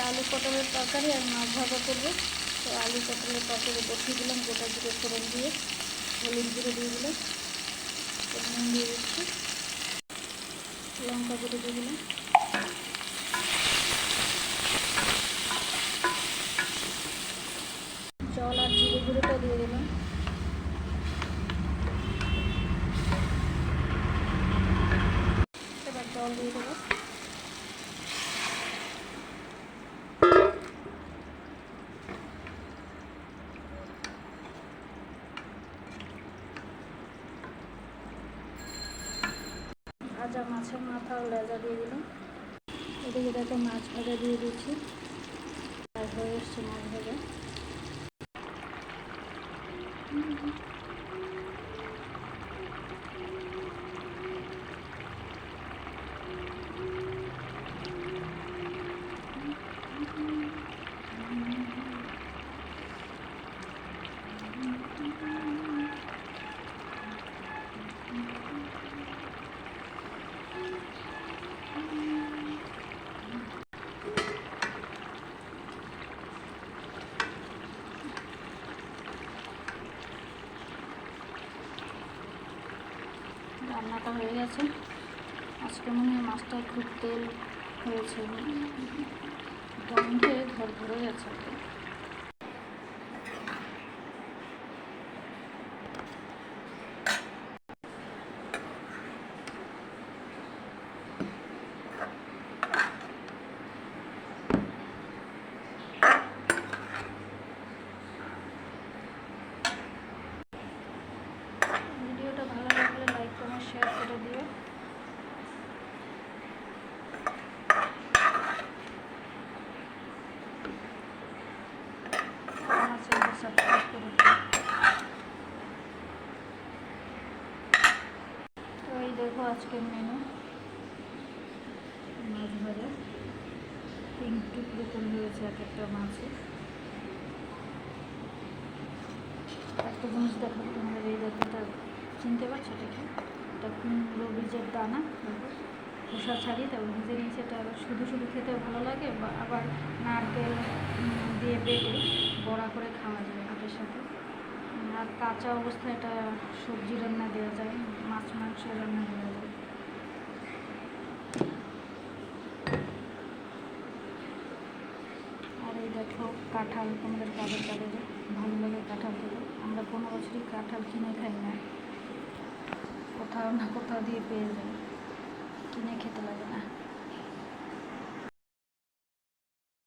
আলু পটলের তরকারি আর মাছ ভাজা করবো। তো আলু পটলের তরকারি বসিয়ে দিলাম, গোটা জিরে ফোড়ন দিয়ে হলুদ গুঁড়ো দিয়ে দিলাম, নুন দিয়ে দিচ্ছি, লঙ্কা গুঁড়ো দিয়ে দিলাম, জল আর জিরে গুঁড়োটা দিয়ে দিলাম। এবার জল দিয়ে দেবো। ভাজা মাছের মাথা ও লেজা দিয়ে দিলাম। এদিকে দেখো মাছ ভাজা দিয়ে দিচ্ছি, আর হয়ে এসছে মাছ ভাজা। রান্নাটা হয়ে গেছে। আজকে মনে হয় মাছটায় খুব তেল হয়েছে, গন্ধে ঘর ভরে গেছে। ভিডিওটা ভালো লাগলে লাইক কমেন্ট শেয়ার করে দিও। আমার চ্যানেল সাবস্ক্রাইব করে দিও। তো এই দেখো আজকের মেনু, মাছ ভাজা, 3 টুকরো করে হয়েছে এক একটা মাছে। একটা জিনিস দেখো তোমাদের, এই দেখোটা চিনতে পারছো এটা কি? এটা কুমড়ো বীজের দানা, খোসা ছাড়িয়ে তারপর ভেজে নিয়েছে। এটা শুধু শুধু খেতেও ভালো লাগে, বা আবার নারকেল দিয়ে বেটে বড়া করে খাওয়া যায় ভাতের সাথে। আর কাঁচা অবস্থায় এটা সবজি রান্না দেওয়া যায়, মাছ মাংস রান্না দেওয়া যায়। আর এই দেখো কাঁঠাল, তোমাদের কাদের কাদের ভালো লাগে কাঁঠাল খেতে? আমরা কোনো বছরই কাঁঠাল কিনে খাই না, কোথাও না কোথাও দিয়ে পেয়ে যাই, কিনে খেতে লাগে না।